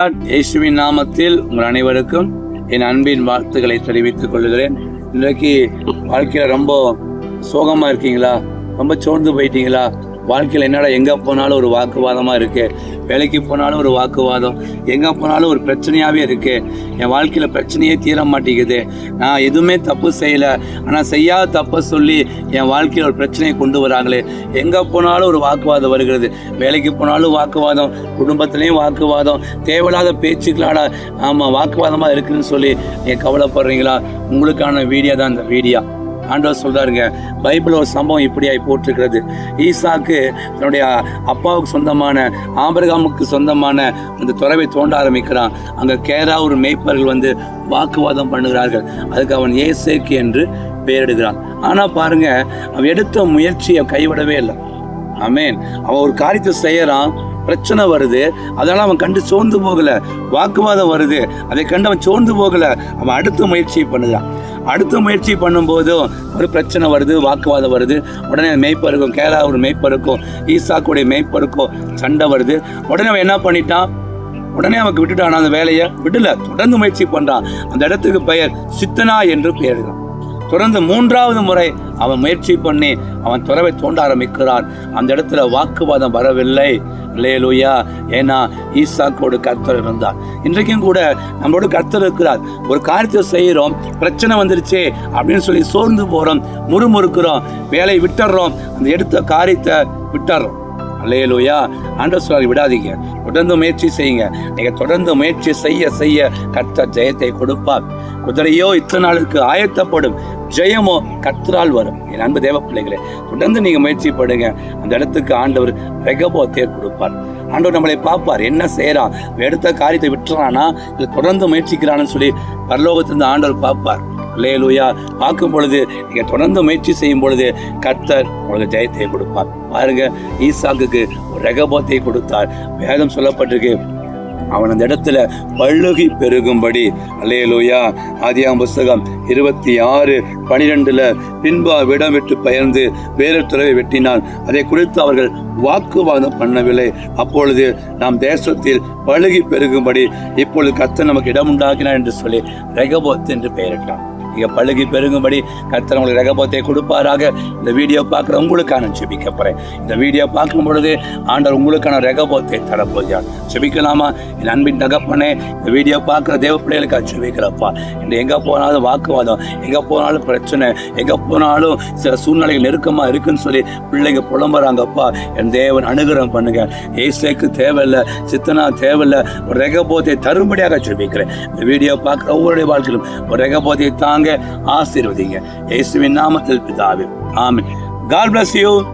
இயேசுவின் நாமத்தில் உங்கள் அனைவருக்கும் என் அன்பின் வாழ்த்துக்களை தெரிவித்துக் கொள்கிறேன். இன்றைக்கு வாழ்க்கையில் ரொம்ப சோகமாக இருக்கீங்களா? ரொம்ப சோர்ந்து போயிட்டீங்களா? வாழ்க்கையில் என்னடா எங்கே போனாலும் ஒரு வாக்குவாதமாக இருக்குது, வேலைக்கு போனாலும் ஒரு வாக்குவாதம், எங்கே போனாலும் ஒரு பிரச்சனையாகவே இருக்குது, என் வாழ்க்கையில் பிரச்சனையே தீர மாட்டேங்குது, நான் எதுவுமே தப்பு செய்யலை ஆனால் செய்யாத தப்பை சொல்லி என் வாழ்க்கையில் ஒரு பிரச்சனையை கொண்டு வராங்களே, எங்கே போனாலும் ஒரு வாக்குவாதம் வருகிறது, வேலைக்கு போனாலும் வாக்குவாதம், குடும்பத்துலேயும் வாக்குவாதம், தேவையில்லாத பேச்சுக்களாட வாக்குவாதமாக இருக்குதுன்னு சொல்லி நீங்கள் கவலைப்படுறீங்களா? உங்களுக்கான வீடியோ தான் இந்த வீடியோ. ஆண்டவர் சொல்றாருங்க, பைபிள் ஒரு சம்பவம் இப்படியாய் போட்டிருக்கிறது. ஈசாக்கு தன்னுடைய அப்பாவுக்கு சொந்தமான ஆபிரகாமுக்கு சொந்தமான அந்த துறவை தோண்ட ஆரம்பிக்கிறான். அங்கே கேரா ஒரு மேய்ப்பர்கள் வந்து வாக்குவாதம் பண்ணுகிறார்கள். அதுக்கு அவன் ஏசேக்கு என்று பெயரிடுகிறான். ஆனால் பாருங்க, அவன் எடுத்த முயற்சியை கைவிடவே இல்லை. ஆமென். அவன் ஒரு காரியத்தை செய்யறான், பிரச்சனை வருது, அதனால அவன் கண்டு சோர்ந்து போகல. வாக்குவாதம் வருது, அதை கண்டு அவன் சோர்ந்து போகல. அவன் அடுத்த முயற்சி பண்ணுறான். அடுத்த முயற்சி பண்ணும்போதும் ஒரு பிரச்சனை வருது, வாக்குவாதம் வருது. உடனே மேய்ப்பருக்கும், கேரா ஒரு மேய்ப்பருக்கும் ஈசாக்குடைய மேய்ப்பருக்கும் சண்டை வருது. உடனே அவன் என்ன பண்ணிட்டான்? உடனே அவனுக்கு விட்டுட்டான், அந்த வேலையை விடல, தொடர்ந்து முயற்சி பண்றான். அந்த இடத்துக்கு பெயர் சித்தனா என்று பெயர்தான். தொடர்ந்து 3வது முறை அவன் முயற்சி பண்ணி அவன் துறவை தோண்ட ஆரம்பிக்கிறான். அந்த இடத்துல வாக்குவாதம் வரவில்லை. அல்லேலூயா. ஏன்னா ஈசாக்கோடு கர்த்தர் இருந்தார். இன்றைக்கும் கூட நம்மளோட கர்த்தர் இருக்கிறார். ஒரு காரியத்தை செய்கிறோம், பிரச்சனை வந்துருச்சே அப்படின்னு சொல்லி சோர்ந்து போகிறோம், முறுமுறுக்கிறோம், வேலையை விட்டுறோம், அந்த எடுத்த காரியத்தை விட்டுறோம். அல்லேலூயா. ஆண்டவர் சொல்றாரு, விடாதீங்க, தொடர்ந்து முயற்சி செய்யுங்க. நீங்க தொடர்ந்து முயற்சி செய்ய செய்ய கர்த்தர் ஜெயத்தை கொடுப்பார். குதிரையோ இத்தனை நாளுக்கு ஆயத்தப்படும், ஜெயமோ கர்த்தரால் வரும். என் அன்பு தேவ பிள்ளைகளே, தொடர்ந்து நீங்க முயற்சி படுங்க. அந்த இடத்துக்கு ஆண்டவர் ரெகோபோத்தை கொடுப்பார். ஆண்டவர் நம்மளை பார்ப்பார், என்ன செய்யறான், எடுத்த காரியத்தை விட்டுறானா இல்லை தொடர்ந்து முயற்சிக்கிறான்னு சொல்லி பரலோகத்திலிருந்து ஆண்டவர் பார்ப்பார். அல்லேலூயா. பார்க்கும் பொழுது நீங்க தொடர்ந்து முயற்சி செய்யும் பொழுது கர்த்தர் உங்களுக்கு ஜெயத்தை கொடுப்பார். பாருங்க, ஈசாக்குக்கு ஒரு ரெகோபோத்தை கொடுத்தார். வேதம் சொல்லப்பட்டிருக்கு, அவன் அந்த இடத்துல பழுகி பெருகும்படி. அல்லேலூயா. ஆதியாகமம் புஸ்தகம் 26:12 பின்பு விடம் விட்டு பெயர்ந்து வேறு துறவை வெட்டினான். அதை குறித்து அவர்கள் வாக்குவாதம் பண்ணவில்லை. அப்பொழுது நாம் தேசத்தில் பழுகி பெருகும்படி இப்பொழுது கர்த்தர் நமக்கு இடம் உண்டாக்கினார் என்று சொல்லி ரெகோபோத் என்று பெயரிட்டான். நீங்க பழுகி பெருகும்படி கர்த்தர் உங்களுக்கு ரெகோபோத்தை கொடுப்பாராக. இந்த வீடியோ பார்க்குற உங்களுக்கு நான் ஜெபிக்க போறேன். இந்த வீடியோ பார்க்கும் பொழுது ஆண்டவர் உங்களுக்கான ரெகோபோத்தை தரப்போகிறார். ஜெபிக்கலாமா? என் அன்பின் தகப்பனே, இந்த வீடியோ பார்க்குற தேவ பிள்ளைகளுக்கு ஜெபிக்கிறப்பா. இந்த எங்கே போனாலும் வாக்குவாதம், எங்கே போனாலும் பிரச்சனை, எங்கே போனாலும் சில சூழ்நிலைகள் நெருக்கமாக இருக்குன்னு சொல்லி பிள்ளைங்க புலம்புறாங்கப்பா. என் தேவன் அனுகிரகம் பண்ணுங்க. ஏசேக்கு தேவையில்லை, சித்தனா தேவையில்லை, ஒரு ரெகோபோத்தை தரும்படியாக ஜெபிக்கிறேன். இந்த வீடியோ பார்க்குற ஒவ்வொருடைய வாழ்க்கையிலும் ஒரு ரெகோபோத்தை தாங்க, ஆசீர்வதிங்க. இயேசுவின் நாமத்தில் பிதாவே, ஆமென். God bless you.